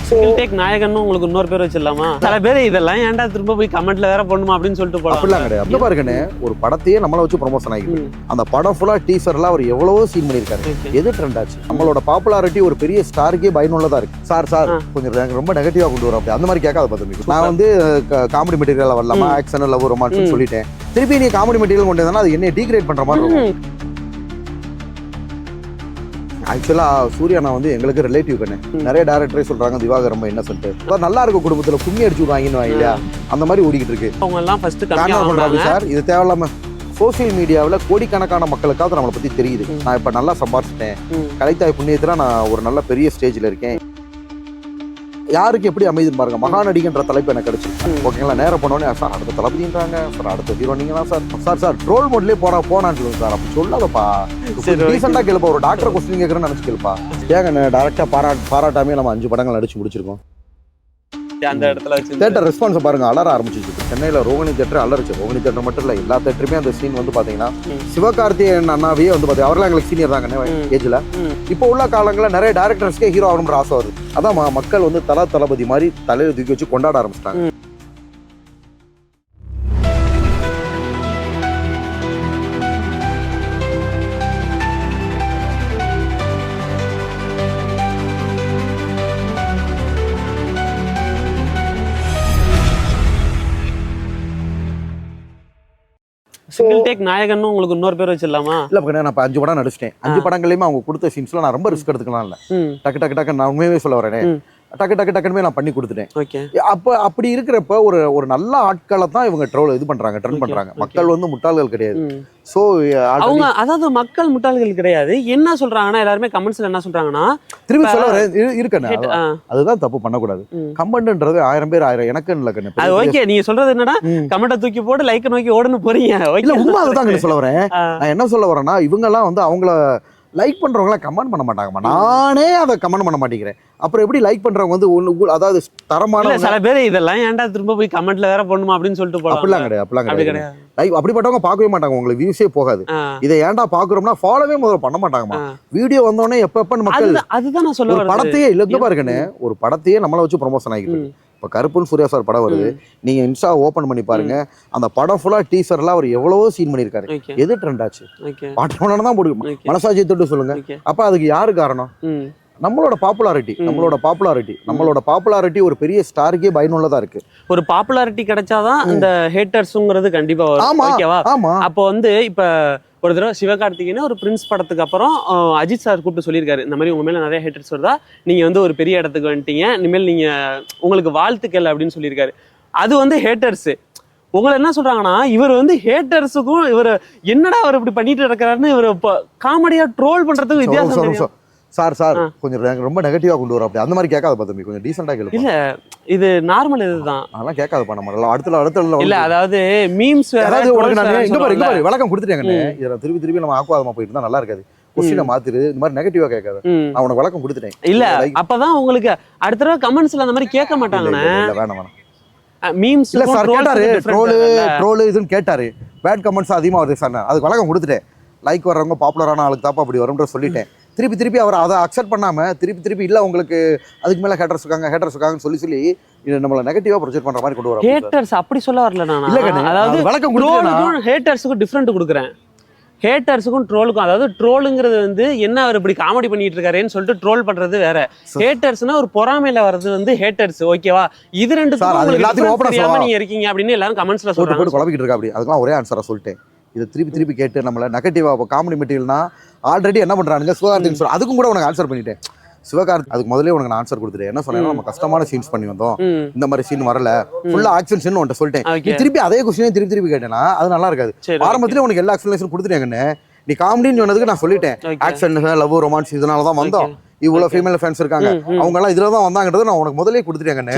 Single take நாயகன்னு உங்களுக்கு இன்னொரு பேர் வச்சிடலாமா? சில பேர் இதெல்லாம் ஏன்டா திரும்ப போய் கமெண்ட்ல வேற போடணுமா அப்படின்னு சொல்லிட்டு போலாம். அப்படிலாம் கிடையாது. அந்த பாருங்கன்னு ஒரு படத்தையே நம்மள வச்சு ப்ரொமோஷன் ஆகிருக்கு. அந்த படம் ஃபுல்லா டீசர்ல அவர் எவ்வளவோ சீன் பண்ணியிருக்காரு. எது ட்ரெண்ட் ஆச்சு? நம்மளோட பாப்புலாரிட்டி ஒரு பெரிய ஸ்டாருக்கே பயனுள்ளதா இருக்கு. சார் கொஞ்சம் ரொம்ப நெகட்டிவா கொண்டு வரும். அந்த மாதிரி கேட்காத பார்த்து நான் வந்து காமெடி மெட்டீரியல் வரலாமா, ஆக்ஷன், லவ், ரொமான்ஸ் சொல்லிட்டேன். திருப்பி நீ காமெடி மெட்டீரியல் கொண்டு வந்தா அது என்ன டீக்ரேட் பண்ற மாதிரி இருக்கும். ஆக்சுவலா சூர்யா நான் வந்து எங்களுக்கு ரிலேட்டிவ் கண்ணு. நிறைய டேரக்டரே சொல்றாங்க திவாகர் ரொம்ப என்ன சொல்லிட்டு நல்லா இருக்க குடும்பத்துல கும்மி அடிச்சு விடுவாங்கன்னு இல்லையா, அந்த மாதிரி ஓடிக்கிட்டு இருக்கு. அவங்க எல்லாம் ஃபர்ஸ்ட் பண்றாங்க சார். இது தேவையில்லாம சோசியல் மீடியாவில் கோடிக்கணக்கான மக்களுக்காவது நம்மளை பத்தி தெரியுது. நான் இப்ப நல்லா சம்பாதிச்சிட்டேன், கலைத்தாய் புண்ணியத்துல நான் ஒரு நல்ல பெரிய ஸ்டேஜ்ல இருக்கேன். யாருக்கு எப்படி அமைதுன்னு பாருங்க. மகாநடிகன்ற தலைப்பு எனக்கு கிடைச்சிருக்கு. ஓகேங்களா, நேரம் போனோடனே சார் அடுத்த தளபதின்றாங்க, சார் அடுத்த ஹீரோ நீங்களா சார் ட்ரோல் மோட்லேயே போனான்னு சொல்லுங்க சார். அப்படி சொல்லாதப்பா, ரீசெண்டாக கேளுப்பா. ஒரு டாக்டர் கொஸ்டின் கேட்குறேன்னு நினச்சி கேளுப்பா. ஏங்க டேரக்டா பாராட்டாமே நம்ம 5 படங்கள் நடிச்சு முடிச்சிருக்கோம். அந்த இடத்துல தேட்டர் ரெஸ்பான்ஸ் பாருங்க, அலற ஆரம்பிச்சிருக்கு. சென்னையில ரோகிணி தேட்டர் அலறிச்சு. ரோகிணி தேட்டர் மட்டும் இல்ல, எல்லா தேட்டருமே அந்த சீன் வந்து பாத்தீங்கன்னா சிவகார்த்திகேயன் அண்ணாவையே வந்து பாத்தீங்கன்னா அவரெல்லாம் எங்களுக்கு சீனியர் தாங்க ஏஜ்ல. இப்போ உள்ள காலங்களில் நிறைய டேரக்டர்ஸ்க்கே ஹீரோ ஆகணும்ன்ற ஆசை வருது. அதான் மக்கள் வந்து தளபதி மாதிரி தலையில தூக்கி வச்சு கொண்டாட ஆரம்பிச்சிட்டாங்க. சிங்கிள் டேக் நாயகன்னு உங்களுக்கு இன்னொரு பேர் வச்சிடலாமா? இல்ல நான் 5 படம் நடிச்சிட்டேன். 5 படங்களையுமே அவங்க கொடுத்த சீன்ஸ்ல நான் ரொம்ப ரிஸ்க் எடுத்துக்கலாம் இல்ல. டக்கு நான் உண்மையாவே சொல்ல வரேன். டக்குமே நான் பண்ணி கொடுத்துட்டேன். அப்படி இருக்கிறப்ப ஒரு நல்ல ஆட்களை தான் இவங்க ட்ரெண்ட் பண்றாங்க. மக்கள் வந்து முட்டாள்கள் கிடையாது. சோ அவங்க அதாவது மக்கள் முட்டாள்கள் கிடையாது. என்ன சொல்றாங்கன்னா எல்லாருமே கமெண்ட்ஸ்ல என்ன சொல்றாங்கன்னா, திரும்பி சொல்ல இருக்கேன், அதுதான் தப்பு பண்ணக்கூடாது. கமெண்ட்ன்றது 1000 பேர் 1000 எனக்கு இல்ல கண்ணு. அது ஓகே, நீங்க சொல்றது என்னன்னா கமெண்ட்டை தூக்கி போட்டு லைக் நோக்கி ஓடுன்னு போறீங்க. இல்ல உண்மை அதுதான் சொல்ல வரேன். நான் என்ன சொல்ல வரேன்னா, இவங்க எல்லாம் வந்து அவங்கள லைக் பண்றவங்களாம் கமெண்ட் பண்ண மாட்டாங்கம்மா. நானே அதை கமெண்ட் பண்ண மாட்டேங்கிறேன். அப்புறம் எப்படி லைக் பண்றவங்க வந்து அதாவது தரமான சில பேர் இதெல்லாம் ஏன்டா திரும்ப போய் கமெண்ட்ல வேற போடணுமா அப்படின்னு சொல்லிட்டு போலாம். அப்படிலாம் கிடையாது. லைக் அப்படிப்பட்டவங்க பார்க்கவே மாட்டாங்க, உங்களுக்கு வியூஸே போகாது. இதை ஏன்டா பாக்குறோம்னா ஃபாலோவே முதல்ல பண்ண மாட்டாங்கம்மா. வீடியோ வந்தோடனே எப்ப மக்கள் அதுதான் நான் சொல்ல வரேன். படத்தையே இல்ல பாருங்கன்னு ஒரு படத்தையே நம்மள வச்சு ப்ரொமோஷன் ஆகிட்டு. இப்போ கருப்புன்னு சூர்யா சார் படம் வருது, நீங்க இன்ஸ்டா ஓபன் பண்ணி பாருங்க. அந்த படம் ஃபுல்லா டீசர்ல அவர் எவ்வளவோ சீன் பண்ணிருக்காரு. எது ட்ரெண்ட் ஆச்சு? பாட்டு தான் போடுங்க, மனசாட்சியை தொட்டு சொல்லுங்க. அப்ப அதுக்கு யாரு காரணம்? நம்மளோட பாப்புலாரிட்டி ஒரு பெரிய ஸ்டாருக்கே பயனுள்ளதா இருக்கு. ஒரு பாப்புலாரிட்டி கிடைச்சாதான் இந்த ஹேட்டர்ஸ்ங்கிறது கண்டிப்பா வரும். ஓகேவா? அப்போ வந்து இப்ப ஒரு தடவை சிவகார்த்திகேயன் ஒரு பிரின்ஸ் படத்துக்கு அப்புறம் அஜித் சார் கூப்பிட்டு சொல்லியிருக்காரு, இந்த மாதிரி உங்க மேல நிறைய ஹேட்டர்ஸ் வருதா, நீங்க வந்து ஒரு பெரிய இடத்துக்கு வந்துட்டீங்க, இனிமேல் நீங்க உங்களுக்கு வாழ்த்துக்கள் அப்படின்னு சொல்லியிருக்காரு. அது வந்து ஹேட்டர்ஸ். உங்களை என்ன சொல்றாங்கன்னா, இவர் வந்து ஹேட்டர்ஸுக்கும் இவர் என்னடா அவர் இப்படி பண்ணிட்டு இருக்கிறாருன்னு இவர் காமெடியா ட்ரோல் பண்றதுக்கு வித்தியாசம். சார் கொஞ்சம் ரொம்ப நெகட்டிவா கொண்டு வரும். அப்படி அந்த மாதிரி கேட்காத பார்த்து கொஞ்சம் டீசெண்டா கேளு. இல்ல இது நார்மல் இதுதான். அதெல்லாம் கேட்காத பண்ண மாட்டோம். அடுத்த இல்ல அதாவது மீம்ஸ் அதாவது உனக்கு நான் இங்க பாரு விளக்கம் கொடுத்துட்டேங்க. இத திருப்பி நம்ம ஆக்குவாதமா போயிட்டு இருந்தா நல்லா இருக்காது. கொஸ்டினை மாத்திரு, இந்த மாதிரி நெகட்டிவா கேட்காத. நான் உனக்கு விளக்கம் கொடுத்துட்டேன். இல்ல அப்பதான் உங்களுக்கு அடுத்த தடவை கமெண்ட்ஸ்ல அந்த மாதிரி கேட்க மாட்டாங்கண்ணே. வேணாம் மீம்ஸ் இல்ல சார் கேட்டாரு, ட்ரோல் இதுன்னு கேட்டாரு. பேட் கமெண்ட்ஸ் அதிகமா வருது சார். அதுக்கு விளக்கம் கொடுத்துட்டேன். லைக் வர்றவங்க பாப்புலரான ஆளுக்கு தாப்பா அப்படி வரும்ன்ற சொல்லிட்டேன். திருப்பி அவர் அதை அக்செப்ட் பண்ணாம திருப்பி இல்ல உங்களுக்கு அதுக்கு மேல ஹேட்டர்ஸ் இருக்காங்கன்னு சொல்லி இது நம்மள நெகட்டிவா ப்ரொஜெக்ட் பண்ற மாதிரி கொண்டு வரோம். ஹேட்டர்ஸ் அப்படி சொல்ல வரல நான். அதாவது வழக்கம் கொடுக்கறேன், ஹேட்டர்ஸ்க்கு டிஃபரண்ட் கொடுக்குறேன். ஹேட்டர்ஸுக்கும் ட்ரோலுக்கும், அதாவது ட்ரோலுங்கிறது வந்து என்ன அவர் இப்படி காமெடி பண்ணிட்டு இருக்காருன்னு சொல்லிட்டு ட்ரோல் பண்றது வேற. ஹேட்டர்ஸ்னா ஒரு பொறாமையில வர்றது வந்து ஹேட்டர்ஸ். ஓகேவா? இது ரெண்டு நீங்க இருக்கீங்க அப்படின்னு எல்லாரும் கமெண்ட்ஸ்ல சொல்றாங்க. குழப்பிட்டு இருக்கா அப்படி. அதுக்கெல்லாம் ஒரே ஆன்சரா சொல்லிட்டேன். இதை திருப்பி கேட்டு நம்மள நெகட்டிவா காமெடி மெட்டீரியல்னா ஆல்ரெடி என்ன பண்றாங்க சிவகார்த்திகேயன் சொல்ற அதுக்கும் கூட உனக்கு ஆன்சர் பண்ணிட்டேன். சிவகார்த்திக் அதுக்கு முதல்ல உனக்கு நான் ஆன்சர் கொடுத்துட்டேன். என்ன சொன்னேன்னா, நம்ம கஷ்டமான சீன்ஸ் பண்ணி வந்தோம், இந்த மாதிரி சீன் வரல, ஃபுல்லா ஆக்ஷன் சீன் உன்ட்ட சொல்லிட்டேன். திருப்பி அதே கொஸ்டினே திருப்பி கேட்டேன்னா அது நல்லா இருக்காது. ஆரம்பத்திலே உனக்கு எல்லா எக்ஸ்பிளனேஷன் கொடுத்துட்டேன்னு நீ காமெடின்னு சொன்னதுக்கு நான் சொல்லிட்டேன். ஆக்ஷன், லவ், ரொமான்ஸ் இதனாலதான் வந்தோம். இவ்வளவு ஃபீமேல் ஃபேன்ஸ் இருக்காங்க, அவங்க எல்லாம் இதுலதான் வந்தாங்கன்றது நான் உனக்கு முதலே கொடுத்துட்டேங்கன்னு.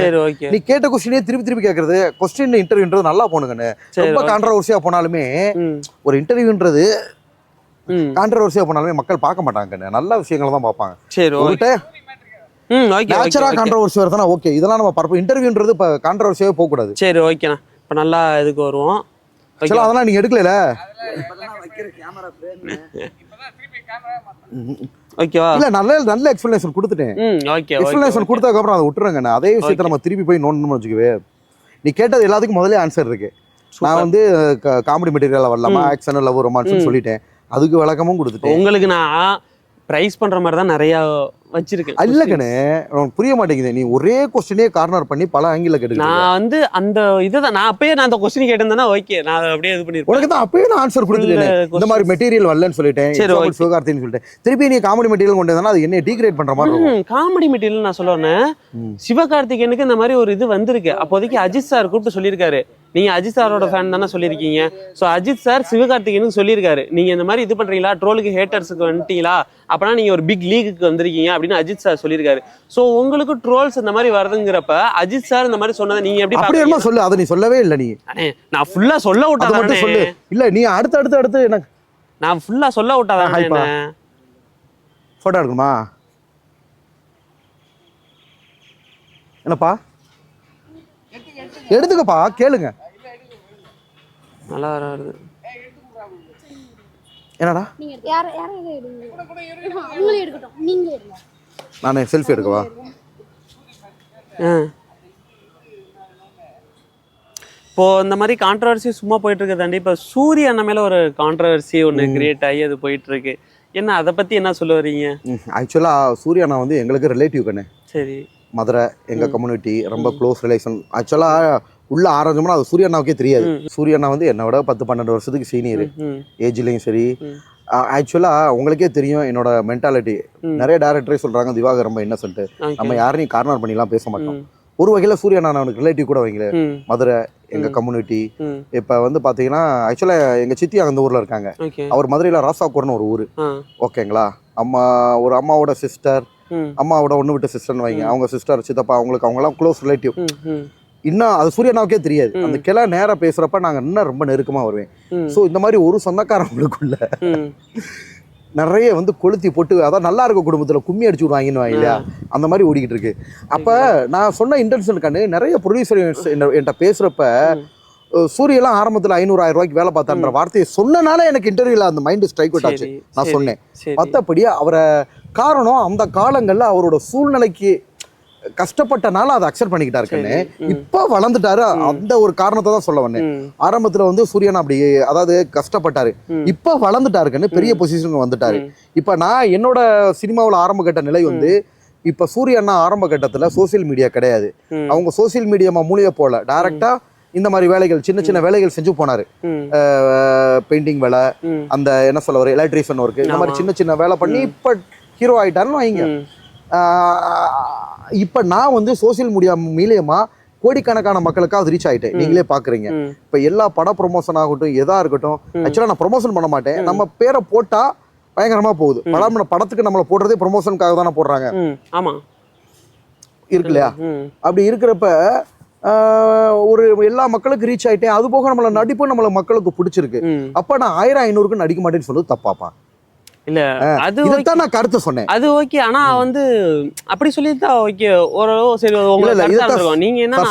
நீ கேட்ட கொஸ்டினே திருப்பி கேட்கறது, கொஸ்டின் இன்டர்வியூன்றது நல்லா போனுங்கன்னு. ரொம்ப கான்ட்ரவர்சியா போனாலுமே ஒரு இன்டர்வியூன்றது கான்ட்ரவர்சியா போனாலுமே மக்கள் பார்க்க மாட்டாங்க, நல்ல விஷயங்களை தான் பார்ப்பாங்க. நேச்சரா கான்ட்ரவர்சி வருதுன்னா ஓகே, இதெல்லாம் நம்ம பார்ப்போம். இன்டர்வியூன்றது இப்போ கான்ட்ரவர்சியாவே போக கூடாது. சரி ஓகேண்ணா, இப்போ நல்லா இதுக்கு வருவோம். அதெல்லாம் நீங்க எடுக்கல. ஓகேவா? இல்ல நல்ல எக்ஸ்பிளனேஷன் கொடுத்துட்டேன். ஓகே. எக்ஸ்பிளனேஷன் கொடுத்ததுக்கு அப்புறம் அதை விட்டுருங்க. அதே விஷயத்தை நம்ம திருப்பி போய் நோண்டணும்னு வச்சுக்கவே, நீ கேட்டது எல்லாத்துக்கும் முதல்ல ஆன்சர் இருக்கு. நான் வந்து காமெடி மெட்டீரியல் வரலாமா, ஆக்ஷன், லவ், ரொமான்ஸ் சொல்லிட்டேன். அதுக்கு விளக்கமும் கொடுத்துட்டேன். உங்களுக்கு நான் பிரைஸ் பண்ற மாதிரி தான் நிறைய வச்சிருக்கேன். இல்லக்கண்ணே, உனக்கு புரிய மாட்டேங்குது. நீ ஒரே கொஸ்டினே கார்னர் பண்ணி பல ஆங்கில கேட்டு. நான் வந்து அந்த இதுதான் நான் அப்பயே அந்த கொஸ்டின் கேட்டிருந்தேன்னா ஓகே, நான் அப்படியே இது பண்ணிருப்பேன். உனக்கு தான் அப்பயே நான் ஆன்சர் கொடுத்துட்டேன். இந்த மாதிரி மெட்டீரியல் வரலன்னு சொல்லிட்டேன், சிவகார்த்தின்னு சொல்லிட்டேன். திருப்பி நீ காமெடி மெட்டீரியல் கொண்டு வந்தா அது என்ன டீக்ரேட் பண்ற மாதிரி இருக்கும். காமெடி மெட்டீரியல் நான் சொல்லுவேன். சிவகார்த்திகேயனுக்கு இந்த மாதிரி ஒரு இது வந்திருக்கு. அப்போதைக்கு அஜித் சார் கூப்பிட்டு சொல்லியிருக்காரு, நீங்க அஜித் சாரோட ஃபேன் தானே சொல்லியிருக்கீங்க. ஸோ அஜித் சார் சிவகார்த்திகேயனுக்கு சொல்லியிருக்காரு, நீங்க இந்த மாதிரி இது பண்றீங்களா, ட்ரோலுக்கு ஹேட்டர்ஸுக்கு வந்துட்டீங்களா, அப்பனா நீங்க ஒரு பிக் லீக்குக்கு வந்திருக்கீங்க அப்படின்னு அஜித் சார் சொல்லியிருக்காரு. ஸோ உங்களுக்கு ட்ரோல்ஸ் இந்த மாதிரி வருதுங்கிறப்ப அஜித் சார் இந்த மாதிரி சொன்னதை நீங்க எப்படி சொல்லு? அதை நீ சொல்லவே இல்லை. நீ நான் ஃபுல்லா சொல்ல விட்டாதான் சொல்லு. இல்ல நீ அடுத்து எனக்கு நான் ஃபுல்லா சொல்ல விட்டாதான் என்ன போட்டோ எடுக்குமா? என்னப்பா எடுத்துக்கப்பா, கேளுங்க. நல்லா வருது. என்னடா நானே செல்ஃபி எடுக்கவா? இப்போ இந்த மாதிரி கான்ட்ரவர்சி சும்மா போயிட்டு இருக்கதாண்டி இப்போ சூரிய அண்ணன் மேல ஒரு கான்ட்ரவர்சி ஒன்று கிரியேட் ஆகி அது போயிட்டு இருக்கு. என்ன அதை பத்தி என்ன சொல்ல வரீங்க? ஆக்சுவலா சூரிய அண்ணா வந்து எங்களுக்கு ரிலேட்டிவ் கண்ணு. சரி. மதுரை எங்க கம்யூனிட்டி ரொம்ப க்ளோஸ் ரிலேஷன். ஆக்சுவலா உள்ள ஆரஞ்சோம்னா அது சூரிய அண்ணாவுக்கே தெரியாது. சூரிய அண்ணா வந்து என்னை விட 10-12 வருஷத்துக்கு சீனியர் ஏஜ்லயும் சரி. ஆக்சுவலா உங்களுக்கே தெரியும் என்னோட மென்டாலிட்டி. நிறைய டைரக்டரே சொல்றாங்க திவாகர் ரொம்ப இன்னசென்ட், நம்ம யாரையும் கார்னர் பண்ணிலாம் பேச மாட்டோம். ஒரு வகையில சூரிய அண்ணா அவனுக்கு ரிலேட்டிவ் கூட வைங்கள. மதுரை எங்க கம்யூனிட்டி. இப்ப வந்து பாத்தீங்கன்னா ஆக்சுவலா எங்க சித்தி அந்த ஊர்ல இருக்காங்க. அவர் மதுரையில ராசாக்கூர்னு ஒரு ஊரு. ஓகேங்களா? ஒரு அம்மாவோட சிஸ்டர், அம்மாவோட ஒண்ணு விட்டு சிஸ்டர்னு வைங்க. அவங்க சிஸ்டர், சித்தப்பா, அவங்களுக்கு அவங்க எல்லாம் க்ளோஸ் ரிலேட்டிவ். இன்னும் அது சூரியனாவுக்கே தெரியாது. அந்த கிளை நேரா பேசுறப்ப நாங்க இன்னும் ரொம்ப நெருக்கமா வருவேன். சோ இந்த மாதிரி ஒரு சொந்தக்காரங்களுக்குள்ள நிறைய வந்து கொளுத்தி போட்டு, அதான் நல்லா இருக்க குடும்பத்துல கும்மி அடிச்சு விடுவாங்கன்னு இல்லையா, அந்த மாதிரி ஓடிக்கிட்டு இருக்கு. அப்ப நான் சொன்ன இன்டென்ஷனுக்காண்டு நிறைய ப்ரொடியூசர் என்கிட்ட பேசுறப்ப சூரியெல்லாம் ஆரம்பத்துல 500,000 ரூபாய்க்கு வேலை பார்த்தான்ற வார்த்தையை சொன்னனால எனக்கு இன்டர்வியூல அந்த மைண்ட் ஸ்ட்ரைக் அவுட் ஆச்சு. நான் சொன்னேன். மற்றபடி அவரை காரணம் அந்த காலங்கள்ல அவரோட சூழ்நிலைக்கு கஷ்டப்பட்டனால அதை அக்செப்ட் பண்ணிக்கிட்டாருக்குன்னு. இப்ப வளர்ந்துட்டாரு, அந்த ஒரு காரணத்தை தான் சொல்ல வந்தேன். ஆரம்பத்துல வந்து சூரியன் அப்படி அதாவது கஷ்டப்பட்டாரு, இப்ப வளர்ந்துட்டாருக்குன்னு பெரிய பொசிஷனுக்கு வந்துட்டாரு. இப்ப நான் என்னோட சினிமாவில் ஆரம்ப கட்ட நிலை வந்து இப்ப சூரியன்னா ஆரம்ப கட்டத்துல சோசியல் மீடியா கிடையாது. அவங்க சோசியல் மீடியா மூலிய போல டைரக்டா இந்த மாதிரி வேலைகள் சின்ன சின்ன வேலைகள் செஞ்சு போனாரு. பெயிண்டிங் வேலை, அந்த என்ன சொல்ல ஒரு எலக்ட்ரீஷியன் ஒர்க், இந்த மாதிரி சின்ன சின்ன வேலை பண்ணி இப்ப ஹீரோ ஆயிட்டாருன்னு வைங்க. இப்ப நான் வந்து சோசியல் மீடியா மூலியமா கோடிக்கணக்கான மக்களுக்கு அது ரீச் ஆயிட்டேன். நீங்களே பாக்குறீங்க. இப்ப எல்லா பட ப்ரொமோஷன் ஆகட்டும் எதா இருக்கட்டும், ஆக்சுவலா நான் ப்ரொமோஷன் பண்ண மாட்டேன். நம்ம பேரை போட்டா பயங்கரமா போகுது. படத்துக்கு நம்மள போடுறதே ப்ரொமோஷனுக்காக தானே போடுறாங்க. ஆமா இருக்கு இல்லையா? அப்படி இருக்கிறப்ப ஒரு எல்லா மக்களுக்கு ரீச் ஆயிட்டேன். அது போக நம்மள நடிப்பு நம்மள மக்களுக்கு பிடிச்சிருக்கு. அப்ப நான் 1000-500க்கு நடிக்க மாட்டேன்னு சொல்றது தப்பாப்பா? இல்ல, அது நான் கருத்து சொன்னேன். அது ஓகே. ஆனா வந்து அப்படி சொல்லிட்டா ஓகே, ஓரளவு சரி. நீங்க என்ன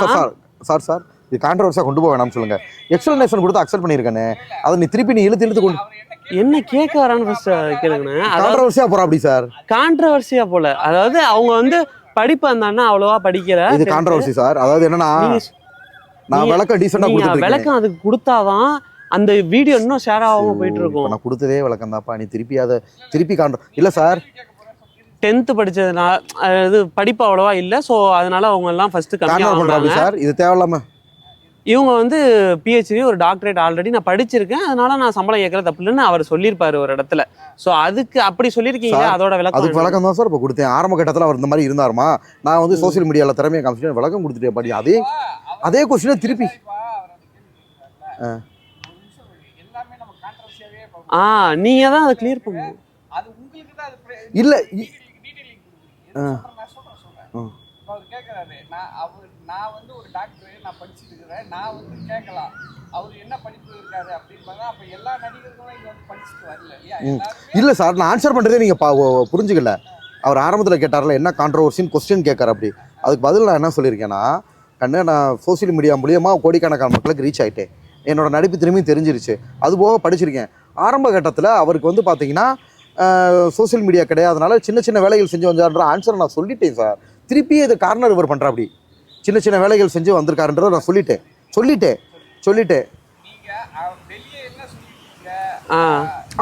சார் இது கான்ட்ரோவர்சியா கொண்டு போக வேணாம்னு சொல்லுங்க. எக்ஸ்பிளனேஷன் கொடுத்து அக்செப்ட் பண்ணிருக்கேனே, அதை நீ திருப்பி நீ இழுத்து கொண்டு என்ன கேட்க வரான்னு ஃபர்ஸ்ட் கேளுங்க. கான்ட்ரோவர்சியா போறா அப்படி சார்? கான்ட்ரோவர்சியா போல, அதாவது அவங்க வந்து படிப்பு அந்த அவ்வளவா படிக்கல. இது கான்ட்ரோவர்சி சார். அதாவது என்னன்னா, நான் விளக்கம் டீசெண்டா கொடுத்துட்டேன். விளக்கம் அதுக்கு கொடுத்தாதான் அந்த வீடியோ இன்னும் ஷேர் ஆகாம போயிட்டு இருக்கும். நான் கொடுத்ததே விளக்கம் தான்ப்பா, நீ திருப்பி காண்றோம். இல்ல சார், 10th படிச்சதுனால இது படிப்பு அவ்வளவா இல்ல. சோ அதனால அவங்க எல்லாம் ஃபர்ஸ்ட் கம்மியா பண்றாங்க சார். இது தேவையில்லாம இவங்க வந்து PhD ஒரு டாக்டரேட் ஆல்ரெடி நான் படிச்சிருக்கேன், அதனால நான் சம்பளம் கேட்கறது தப்பு இல்லைன்னு அவர் சொல்லியிருப்பாரு ஒரு இடத்துல. ஸோ அதுக்கு அப்படி சொல்லியிருக்கீங்க, அதோட விளக்கம். அதுக்கு விளக்கம் தான் சார் இப்போ கொடுத்தேன். ஆரம்ப கட்டத்தில் அவர் இந்த மாதிரி இருந்தாருமா, நான் வந்து சோசியல் மீடியாவில் திறமையை காமிச்சிட்டு விளக்கம் கொடுத்துட்டேன். படி அதே கொஸ்டினை திருப்பி நீங்க தான் அதை கிளியர் பண்ணுங்க. இல்ல நான் வந்து ஒரு டாக்டர், நான் படிச்சுட்டு இருக்கிறேன், நான் வந்து கேட்கலாம் அவர் என்ன படிப்பு இருக்காரு அப்படின்னு. அப்ப எல்லா நடிகர்களும் இங்க வந்து படிச்சுட்டு வரல இல்லையா? இல்ல சார், நான் ஆன்சர் பண்றதே நீங்க புரிஞ்சுக்கல. அவர் ஆரம்பத்துல கேட்டார்ல என்ன கான்ட்ரோவர்சின்னு கொஸ்டின் கேட்கற, அப்படி அதுக்கு பதில் நான் என்ன சொல்லியிருக்கேன்னா, கண்ணு நான் சோசியல் மீடியா மூலியமா கோடிக்கணக்கான மக்களுக்கு ரீச் ஆயிட்டேன். என்னோட நடிப்பு திரும்பி தெரிஞ்சிருச்சு. அது போக படிச்சிருக்கேன். ஆரம்ப கட்டத்தில் அவருக்கு வந்து பார்த்தீங்கன்னா சோசியல் மீடியா கிடையாதுனால சின்ன சின்ன வேலைகள் செஞ்சு வந்தாருன்ற ஆன்சரை நான் சொல்லிட்டேன் சார். திருப்பி இது கார்னர் இவர் பண்ணுறா அப்படி சின்ன சின்ன வேலைகள் செஞ்சு வந்திருக்காருன்றதை நான் சொல்லிட்டேன்.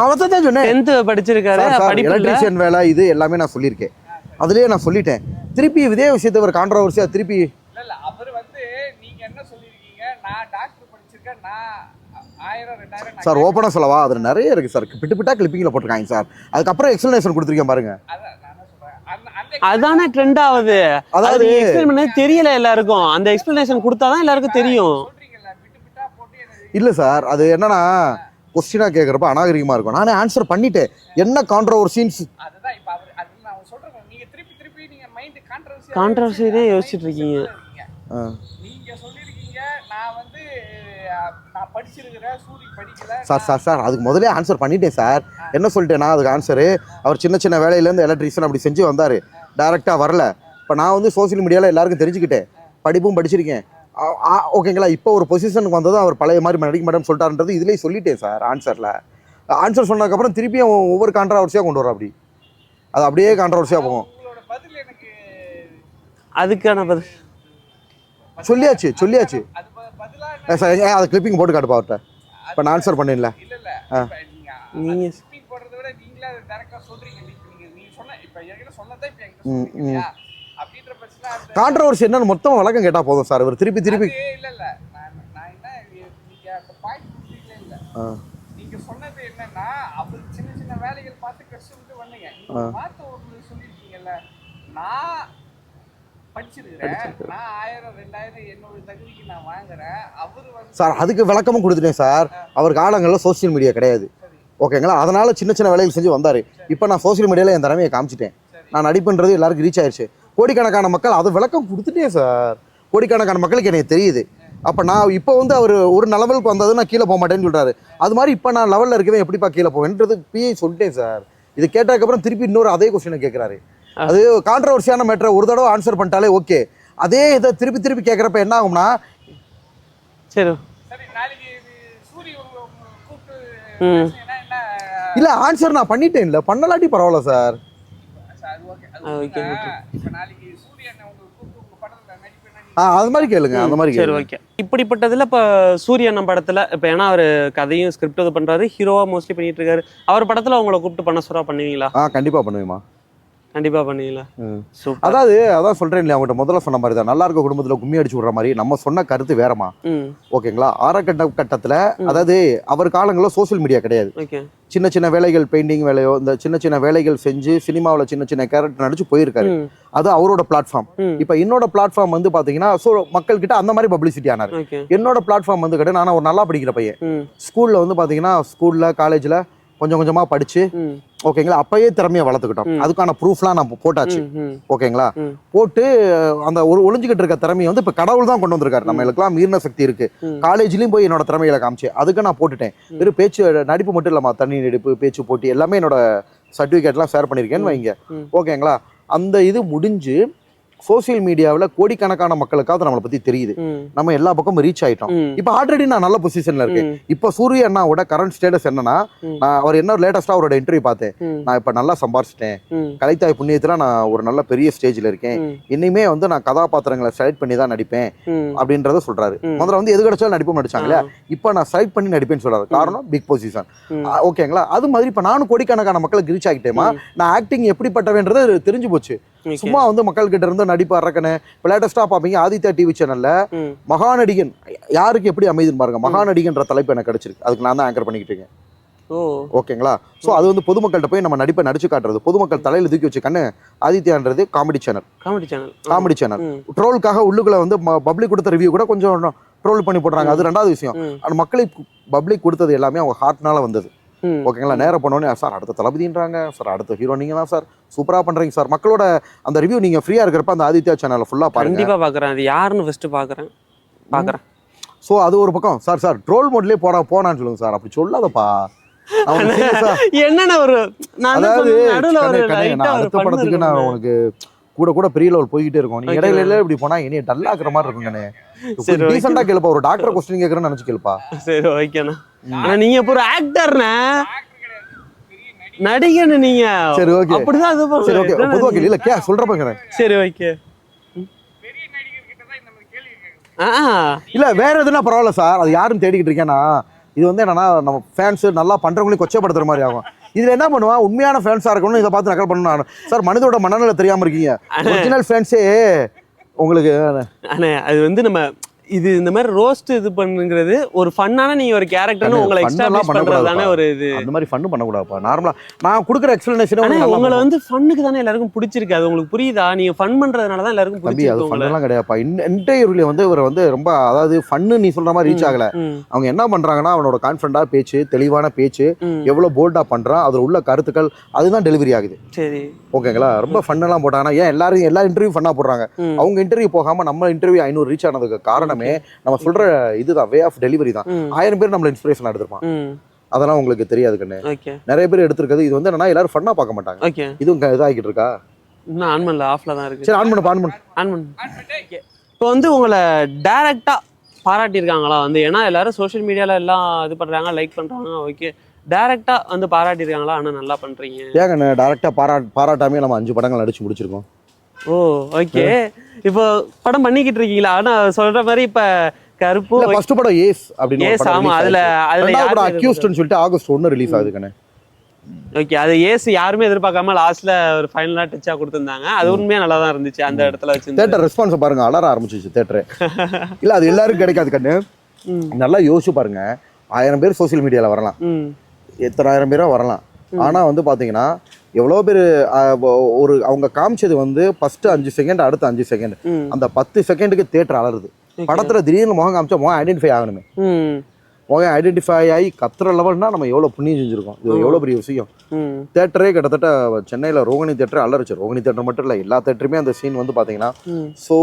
அவன் தான் சொன்னேன் 10th படிச்சிருக்காரு, எலக்ட்ரீஷியன் வேலை இது எல்லாமே நான் சொல்லியிருக்கேன். அதுலேயே நான் சொல்லிட்டேன். திருப்பி இதே விஷயத்தை ஒரு கான்ட்ரவர்சியாக திருப்பி அவர் வந்து நீங்க என்ன சொல்லியிருக்கீங்க, நான் டாக்டர் படிச்சிருக்கேன், நான் 1000 2000 சார் ஓப்பனாக சொல்லவா, அதில் நிறைய இருக்குது சார். பிட்டா கிளிப்பிங்கில் போட்டிருக்காங்க சார். அதுக்கப்புறம் எக்ஸ்பிளனேஷன் கொடுத்துருக்கேன் பாருங்க. அதானே ட்ரெண்ட் ஆகுது. அதாவது எக்ஸ்பிளைன் பண்ண தெரியல எல்லாருக்கும், அந்த எக்ஸ்பிளனேஷன் கொடுத்தாதான் எல்லாருக்கும் தெரியும். இல்லை சார், அது என்னன்னா கொஸ்டினாக கேட்குறப்ப அநாகரிகமாக இருக்கும். நானே ஆன்சர் பண்ணிட்டேன். என்ன கான்ட்ரவர்சின்ஸ் கான்ட்ரவர்சியே யோசிச்சுட்டு இருக்கீங்க. நீங்க சொல்லிருக்கீங்க நான் வந்து நான் படிச்சிருக்கிறேன், சூரி படிக்கல சார் அதுக்கு முதலே ஆன்சர் பண்ணிட்டேன் சார். என்ன சொல்லிட்டேன்னா அதுக்கு ஆன்சரு, அவர் சின்ன சின்ன வேலையிலேருந்து எலக்ட்ரீஷியன் அப்படி செஞ்சு வந்தார், டைரெக்டாக வரல. இப்போ நான் வந்து சோசியல் மீடியாவில் எல்லாருக்கும் தெரிஞ்சுக்கிட்டேன், படிப்பும் படிச்சிருக்கேன். ஓகேங்களா, இப்போ ஒரு பொசிஷனுக்கு வந்ததும் அவர் பழைய மாதிரி நடிக்க மாட்டேன்னு சொல்லிட்டாருன்றது இதுலேயே சொல்லிட்டேன் சார். ஆன்சர் சொன்னதுக்கப்புறம் திருப்பியும் ஒவ்வொரு கான்ட்ரவர்சியாக கொண்டு வரோம். அப்படி அது அப்படியே கான்ட்ரவர்சியாக போகும். அதுக்கான பதில் சொல்லியாச்சு சார். அது கிளிப்பிங் போட்டு காட்டுப்பா அவர்கிட்ட. இப்போ நான் ஆன்சர் பண்ணல. கான்ட்ரவர்சி என்னன்னு மொத்தம் வழக்கம் கேட்டா போதும் சார். இவர் திருப்பி நீங்க சொன்னது என்னன்னா அவர் சின்ன சின்ன வேலைகள் பார்த்து கஷ்டப்பட்டு வந்தீங்க. நீங்க பார்த்து ஒரு சொல்லிருக்கீங்கல்ல, நான் படிச்சிருக்கிறேன், நான் 1000 2000 என்னோட தகுதிக்கு நான் வாங்குறேன். அவர் வந்து சார் அதுக்கு விளக்கமும் கொடுத்துட்டேன் சார். அவர் காலங்களில் சோசியல் மீடியா கிடையாது, ஓகேங்களா, அதனால சின்ன சின்ன வேலைகள் செஞ்சு வந்தார். இப்போ நான் சோசியல் மீடியாவில் என் திறமையை காமிச்சிட்டேன். நான் நடிப்புன்றது எல்லாருக்கும் ரீச் ஆயிடுச்சு. கோடிக்கணக்கான மக்கள் அது விளக்கம் கொடுத்துட்டேன் சார். கோடிக்கணக்கான மக்களுக்கு எனக்கு தெரியுது. அப்போ நான் இப்போ வந்து அவர் ஒரு லெவலுக்கு வந்தது நான் கீழே போக மாட்டேன்னு சொல்கிறாரு. அது மாதிரி இப்போ நான் லெவலில் இருக்கவே எப்படிப்பா கீழே போவேன்றது பிஐ சொல்லிட்டேன் சார். இது கேட்டதுக்கப்புறம் திருப்பி இன்னொரு அதே கொஸ்டினை கேட்குறாரு. அது கான்ட்ரவர்சியான மேட்டரை ஒரு தடவை ஆன்சர் பண்ணிட்டாலே ஓகே. அதே இதை திருப்பி கேட்குறப்ப என்ன ஆகும்னா, சரி இல்லை ஆன்சர் நான் பண்ணிட்டேன், இல்லை பண்ணலாட்டி பரவாயில்ல சார். அது மாதிரி கேளுங்க, அந்த மாதிரி. சரி ஓகே. இப்படிப்பட்டதுல இப்ப சூரியன் படத்துல இப்ப ஏன்னா அவர் கதையும் ஸ்கிரிப்ட் இது பண்றாரு, ஹீரோவா மோஸ்ட்லி பண்ணிட்டு இருக்காரு. அவர் படத்துல உங்களை கூப்பிட்டு பண்ண சொல்றா பண்ணுவீங்களா? கண்டிப்பா பண்ணுவேமா. கண்டிப்பா பண்ணுவீங்களா? அதான் சொல்றேன் இல்லையா, அவங்ககிட்ட முதல்ல சொன்ன மாதிரி தான், நல்லா இருக்க குடும்பத்துல கும்மி அடிச்சு விடுற மாதிரி நம்ம சொன்ன கருத்து வேறமா. ஓகேங்களா, கட்டத்துல அதாவது அவர் காலங்களில் சோசியல் மீடியா கிடையாது. சின்ன சின்ன வேலைகள், பெயிண்டிங் வேலையோ இந்த சின்ன சின்ன வேலைகள் செஞ்சு சினிமாவில் சின்ன சின்ன கேரக்டர் நடிச்சு போயிருக்காரு. அது அவரோட பிளாட்ஃபார்ம். இப்போ என்னோட பிளாட்ஃபார்ம் வந்து பாத்தீங்கன்னா மக்கள் கிட்ட அந்த மாதிரி பப்ளிசிட்டி ஆனாரு. என்னோட பிளாட்ஃபார்ம் வந்து கிடையாது. நான் ஒரு நல்லா படிக்கிற பையன். ஸ்கூல்ல வந்து பாத்தீங்கன்னா ஸ்கூல்ல காலேஜ்ல கொஞ்சம் கொஞ்சமா படிச்சு ஓகேங்களா, அப்பயே திறமையை வளர்த்துக்கிட்டோம். அதுக்கான ப்ரூஃப்லாம் நான் போட்டாச்சு. ஓகேங்களா, போட்டு அந்த ஒரு ஒளிஞ்சுக்கிட்டு இருக்க திறமையை வந்து இப்ப கடவுள் தான் கொண்டு வந்திருக்காரு. நம்மளுக்குலாம் மீறின சக்தி இருக்கு. காலேஜ்லயும் போய் என்னோட திறமைகளை காமிச்சு அதுக்கு நான் போட்டுட்டேன். வெறும் பேச்சு நடிப்பு மட்டும் இல்லம்மா, தண்ணி நடிப்பு, பேச்சு போட்டி எல்லாமே என்னோட சர்டிபிகேட்லாம் ஷேர் பண்ணிருக்கேன்னு வைங்க. ஓகேங்களா, அந்த இது முடிஞ்சு சோசியல் மீடியாவில் கோடிக்கணக்கான மக்களுக்காவது நம்மளை பத்தி தெரியுது. நம்ம எல்லா பக்கமும் ரீச் ஆயிட்டோம். இப்போ ஆல்ரெடி நான் நல்ல பொசிஷன்ல இருக்கேன். இப்போ சூரிய அண்ணாவோட கரண்ட் ஸ்டேட்டஸ் என்னன்னா, நான் அவர் என்ன லேட்டஸ்டா அவரோட இன்டர்வியூ பார்த்தேன். நான் இப்ப நல்லா சம்பாரிச்சிட்டேன், கலைத்தாய் புண்ணியத்துல நான் ஒரு நல்ல பெரிய ஸ்டேஜ்ல இருக்கேன், இனிமே வந்து நான் கதாபாத்திரங்களை செலக்ட் பண்ணி தான் நடிப்பேன் அப்படின்றத சொல்றாரு. முதல்ல வந்து எது கிடைச்சாலும் நடிப்பும் நடிச்சாங்களே, இப்போ நான் செலக்ட் பண்ணி நடிப்பேன்னு சொல்றாரு. காரணம் பிக் பொசிஷன். ஓகேங்களா, அது மாதிரி இப்ப நானும் கோடிக்கணக்கான மக்களுக்கு ரீச் ஆகிட்டேமா. நான் ஆக்டிங் எப்படிப்பட்டவேன்றது தெரிஞ்சு போச்சு. சும்மா வந்து மக்கள் கிட்ட இருந்து நடிப்பு அரக்கனு. இப்ப லேட்டஸ்டா பாப்பீங்க ஆதித்யா டிவி சேனல்ல மகாநடிகன் யாருக்கு எப்படி அமைதுன்னு பாருங்க. மகாநடிகன்ற தலைப்பு எனக்கு கிடைச்சிருக்கு. அதுக்கு நான் தான் ஆங்கர் பண்ணிக்கிட்டு இருக்கேன். ஓகேங்களா, சோ அது வந்து பொதுமக்கள்கிட்ட போய் நம்ம நடிப்பை நடிச்சு காட்டுறது. பொதுமக்கள் தலையில தூக்கி வச்சு கண்ணு. ஆதித்யான்றது காமெடி சேனல். ட்ரோலுக்காக உள்ளுக்குள்ள வந்து பப்ளிக் கொடுத்த ரிவ்யூ கூட கொஞ்சம் ட்ரோல் பண்ணி போடுறாங்க. அது ரெண்டாவது விஷயம். அந்த மக்களுக்கு பப்ளிக் கொடுத்தது எல்லாமே அவங்க ஹார்ட்னால வந்தது. ஓகேங்களா, நேரம் பண்ணோன்னே சார் அடுத்த தளபதின்றாங்க சார், அடுத்த ஹீரோ நீங்க தான் சார், சூப்பரா பண்றீங்க சார். மக்களோட அந்த ரிவ்யூ நீங்க ஃப்ரீயா இருக்கிறப்ப அந்த ஆதித்யா சேனல்ல ஃபுல்லா பாருங்க. கண்டிப்பா பாக்குறேன். அது யாருன்னு ஃபர்ஸ்ட் பாக்குறேன். சோ அது ஒரு பக்கம். சார் ட்ரோல் மோட்லயே போனான்னு சொல்லுங்க சார். அப்படி சொல்லாதப்பா. என்னன்னா ஒரு அடுத்த படத்துக்கு நான் உனக்கு கூட பெரிய லெவல் போய்கிட்டே இருக்கும். நீ இடையில இப்படி போனா இனி டல்லா ஆக்குற மாதிரி இருக்குங்கண்ணே. டீசெண்டா கேளுப்பா. ஒரு டாக்டர் கொஸ்டின் கேக்குறேன்னு நினைச்சு கேளுப்பா. சரி ஓகேண்ணா. நீங்க இப்போ ஒரு ஆக்டர்ண்ணே. நடிகன்னு நீங்க சரி ஓகே அப்படிதான் இது சரி ஓகே பொதுவாக இல்ல சொல்றப்ப சரி ஓகே பெரிய நடிகர் கிட்ட தான் இந்த மாதிரி கேள்வி கேட்குறேன். இல்ல வேற எதுனா பரவாயில்ல சார், அது யாரும் தேடிக்கிட்டு இருக்கேன்னா இது வந்து என்னன்னா நம்ம ஃபேன்ஸ் நல்லா பண்றவங்களையும் கொச்சப்படுத்துற மாதிரி ஆகும். இதுல என்ன பண்ணுவான், உண்மையான ஃபேன்ஸா இருக்கணும் இதை பார்த்து நக்கல் பண்ணணும். சார் மனிதோட மனநிலை தெரியாம இருக்கீங்க. ஒரிஜினல் ஃபேன்ஸே உங்களுக்கு அண்ணே அது வந்து நம்ம இது இந்த மாதிரி ரோஸ்ட் இது பண்ணுங்கிறது ஒரு ஃபன்னான நீங்க ஒரு கேரக்டர்னு உங்களை எக்ஸ்டாப்லிஷ் பண்றதானே ஒரு இது. அந்த மாதிரி ஃபன் பண்ண கூடாதுப்பா. நார்மலா நான் கொடுக்குற எக்ஸ்பிளனேஷன் உங்களை வந்து ஃபன்னுக்கு தானே எல்லாருக்கும் பிடிச்சிருக்கு. அது உங்களுக்கு புரியுதா? நீங்க ஃபன் பண்றதுனால தான் எல்லாருக்கும் பிடிச்சிருக்கு. அது ஃபன்னெல்லாம் கிடையாதுப்பா. இன்டர்வியூல வந்து இவர் வந்து ரொம்ப அதாவது ஃபன்னு நீ சொல்ற மாதிரி ரீச் ஆகல. அவங்க என்ன பண்றாங்கன்னா அவனோட கான்ஃபிடண்டா பேச்சு, தெளிவான பேச்சு, எவ்வளவு போல்டா பண்றான், அதுல உள்ள கருத்துக்கள் அதுதான் டெலிவரி ஆகுது. சரி ஓகேங்களா? ரொம்ப ஃபன்னெல்லாம் போட்டாங்கன்னா ஏன் எல்லா இன்டர்வியூ ஃபன்னா போடுறாங்க. அவங்க இன்டர்வியூ போகாம நம்ம இன்டர்வியூ 500 ரீச் ஆனதுக்கு காரணமே நம்ம சொல்ற இதுதான், வே ஆஃப் டெலிவரி தான். 1000 பேர் நம்மள இன்ஸ்பிரேஷன் எடுத்திருப்பான். அதெல்லாம் உங்களுக்கு தெரியாது கண்ணு. நிறைய பேர் எடுத்திருக்கிறது இது வந்து என்னன்னா எல்லாரும் ஃபன்னா பார்க்க மாட்டாங்க. இதுவும் இதாகிட்டு இருக்கா? இன்னும் ஆன் பண்ணல, ஆஃப்ல தான் இருக்கு. சரி ஆன் பண்ணு. இப்போ வந்து உங்களை டைரக்டா பாராட்டியிருக்காங்களா வந்து? ஏன்னா எல்லாரும் சோஷியல் மீடியால எல்லாம் இது பண்றாங்க, லைக் பண்றாங்க. ஓகே, டைரக்டா வந்து பாராட்டியிருக்காங்களா? அண்ணா நல்லா பண்றீங்க. ஏங்க டைரக்டா பாராட்டாமே நம்ம 5 படங்கள் நடிச்சு முடிச்சிருக்கோம். ஓ ஓகே. இப்போ படம் பண்ணிக்கிட்டு இருக்கீங்களா? ஆனா சொல்ற மாதிரி இப்ப கருப்பு ஃபர்ஸ்ட் படம் ஏஸ் அப்படின்னு ஏஸ். ஆமா, அதுல படம் அக்யூஸ்ட்னு சொல்லிட்டு ஆகஸ்ட் 1 ரிலீஸ் ஆகுது கண்ணே. ஓகே, அது ஏஸ் யாருமே எதிர்பார்க்காம லாஸ்ட்ல ஒரு ஃபைனலா டச்சா கொடுத்திருந்தாங்க. அது உண்மையா நல்லா தான் இருந்துச்சு. அந்த இடத்துல வச்சு தியேட்டர் ரெஸ்பான்ஸ் பாருங்க, அலற ஆரம்பிச்சிச்சு தியேட்டர். இல்ல அது எல்லாருக்கும் கிடைக்காது கண்ணு. நல்லா யோசிச்சு பாருங்க. 1000 பேர் சோசியல் மீடியால வரலாம், எத்தனை 1000 பேரா வரலாம். ஆனா வந்து பாத்தீங்கன்னா எவ்வளோ பேர் ஒரு அவங்க காமிச்சது வந்து ஃபர்ஸ்ட் 5 செகண்ட், அடுத்த 5 செகண்ட், அந்த 10 செகண்டுக்கு தியேட்டர் அலருது. படத்துல திடீர்னு முகம் காமிச்சா முகம் ஐடென்டிஃபை ஆகணுமே. முகம் ஐடென்டிஃபை ஆகி கத்துற லெவல்னா நம்ம எவ்வளோ புண்ணியம் செஞ்சிருக்கோம். இது எவ்வளோ பெரிய விஷயம். தியேட்டரே கிட்டத்தட்ட சென்னையில் ரோகிணி தியேட்டர் அலரிச்சு. ரோகிணி தியேட்டர் மட்டும் இல்லை, எல்லா தியேட்டருமே அந்த சீன் வந்து பார்த்தீங்கன்னா ஸோ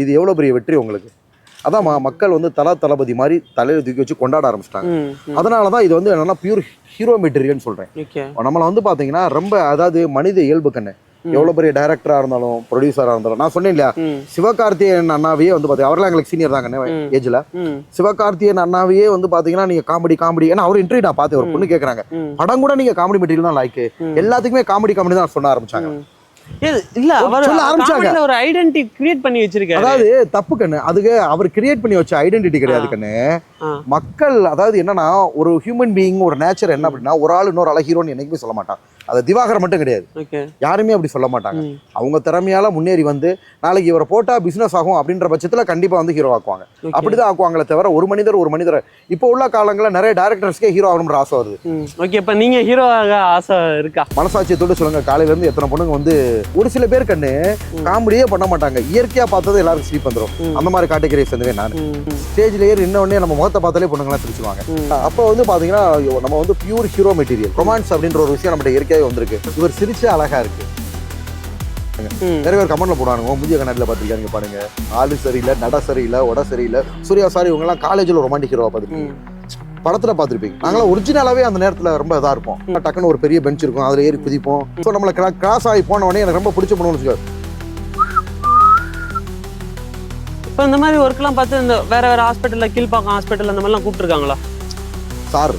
இது எவ்வளோ பெரிய வெற்றி உங்களுக்கு. அதான் மக்கள் வந்து தளபதி மாதிரி தலையில தூக்கி வச்சு கொண்டாட ஆரம்பிச்சிட்டாங்க. அதனாலதான் இது வந்து என்னன்னா பியூர் ஹீரோ மெட்டீரியல்னு சொல்றேன். நம்மள வந்து பாத்தீங்கன்னா ரொம்ப அதாவது மனித இயல்பு கண்ணு. எவ்வளவு பெரிய டைரக்டரா இருந்தாலும் ப்ரொடியூசரா இருந்தாலும் நான் சொன்னேன் இல்லையா, சிவகார்த்திகேயன் அண்ணாவையே வந்து பாத்தீங்கன்னா அவரெல்லாம் எங்களுக்கு சீனியர் தாங்க ஏஜ்ல. சிவகார்த்திகேயன் அண்ணாவையே வந்து பாத்தீங்கன்னா நீங்க காமெடி ஏன்னா அவர் இன்டர்வியூ நான் பார்த்தேன். ஒரு பொண்ணு கேக்குறாங்க படம் கூட நீங்க காமெடி மெட்டீரியல் தான் லைக், எல்லாத்துக்குமே காமெடி தான் சொல்ல ஆரம்பிச்சாங்க. இல்ல அவர் ஒரு ஐடென்டிட்டி கிரியேட் பண்ணி வச்சிருக்காரு. அதாவது தப்பு கண்ணு, அதுக்கு அவர் கிரியேட் பண்ணி வச்ச ஐடென்டிட்டி கிடையாது கண்ணு. மக்கள் அதாவது என்னன்னா ஒரு ஹியூமன் பீயிங் ஒரு நேச்சர் என்ன அப்படின்னா ஒரு ஆள் இன்னொரு ஆள ஹீரோன்னு என்னைக்குமே சொல்ல மாட்டான். அது திவாகர் மட்டும் கிடையாது, யாருமே அப்படி சொல்ல மாட்டாங்க. அவங்க திறமையால முன்னேறி வந்து நாளைக்கு இவரை போட்டா பிசினஸ் ஆகும் அப்படின்ற பட்சத்துல கண்டிப்பா வந்து ஹீரோ ஆக்குவாங்க. அப்படிதான் ஆக்குவாங்களே தவிர ஒரு மனிதர் இப்போ உள்ள காலங்களில் நிறைய டைரக்டர்ஸ்க்கே ஹீரோ ஆகணும்ன்ற ஆசை வருது. ஓகே, இப்ப நீங்க ஹீரோ ஆக ஆசை இருக்கா? மனசாட்சியத்தோடு சொல்லுங்க. காலையில இருந்து எத்தனை பொண்ணுங்க வந்து ஒரு சில பேர் கண்ணு காமெடியே பண்ண மாட்டாங்க, இயற்கையா பார்த்தது எல்லாரும் ஸ்லீப் வந்துடும். அந்த மாதிரி கேட்டகரி சேர்ந்தவே நான். ஸ்டேஜ்ல ஏறி இன்னொன்னே நம்ம முகத்தை பார்த்தாலே பொண்ணுங்களாம் சிரிச்சுவாங்க. அப்போ வந்து பாத்தீங்கன்னா நம்ம வந்து பியூர் ஹீரோ மெட்டீரியல். ரொமான்ஸ் அப்படின்ற ஒரு விஷயம் நம்ம இயற்கையாவே வந்திருக்கு. இவர் சிரிச்சா அழகா இருக்கு. நிறைய பேர் கமெண்ட்ல போடுவாங்க முதிய கண்ணாடியில பாத்திருக்காங்க பாருங்க, ஆளு சரியில்லை, நட சரியில்லை, உட சரியில்லை. சூர்யா சாரி இவங்க எல்லாம் காலேஜ்ல ரொமான்டிக் ஹீரோவா பார்த்துருப்பீங்க, படத்துல பார்த்துருப்பீங்க. நாங்களாம் ஒரிஜினலாவே அந்த நேரத்துல ரொம்ப இதா இருப்போம். டக்குன்னு ஒரு பெரிய பெஞ்ச் இருக்கும், அதுல ஏறி குதிப்போம். ஸோ நம்மள கிராஸ் ஆகி போன உடனே எனக்கு ரொம்ப பிடிச்ச பண்ணுவோம்னு வச்சுக்கோ. இப்போ இந்த மாதிரி ஒர்க்லாம் பார்த்து இந்த வேற ஹாஸ்பிட்டல்ல கீழ்பாக்கம் ஹாஸ்பிட்டல் அந்த மாதிரிலாம் கூப்பிட்டுருக்காங்களா? சார்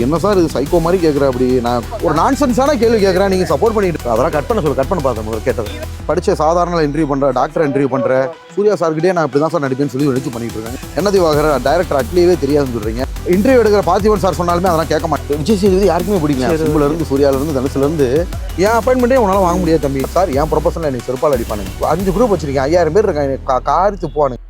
என்ன சார் இது சைக்கோ மாதிரி கேட்குற, அப்படி நான் ஒரு நான்சென்ஸான கேள்வி கேட்குறேன், நீங்கள் சப்போர்ட் பண்ணிட்டு அதெல்லாம் கட் பண்ண பார்த்தேன். கேட்டது படித்த சாதாரண இன்டர்வியூ பண்ணுற டாக்டர் இன்டர்வியூ பண்ணுற சூர்யா சார்கிட்டே நான் இப்படி தான் சார் நடிப்பேன்னு சொல்லி நினைச்சு பண்ணிட்டு இருக்கேன். என்ன திவாகர் டைரக்டர் அட்லியே தெரியாதுன்னு சொல்கிறீங்க. இன்டர்வியூ எடுக்கிற பார்த்திபன் சார் சொன்னாலுமே அதெல்லாம் கேட்க மாட்டேன். விஜய் சேதுபதி யாருக்குமே பிடிக்கும். சிம்புல இருந்து சூர்யால இருந்து தனுசுல இருந்து என் அப்பாயின்மெண்ட்டே உன்னால வாங்க முடியாது தம்பி. சார் என் ப்ரொபஷனில் எனக்கு செருப்பால் அடிப்பானுங்க. 5 குரூப் வச்சிருக்கேன், 5000 பேர் இருக்காங்க, காரித்து போவானுங்க.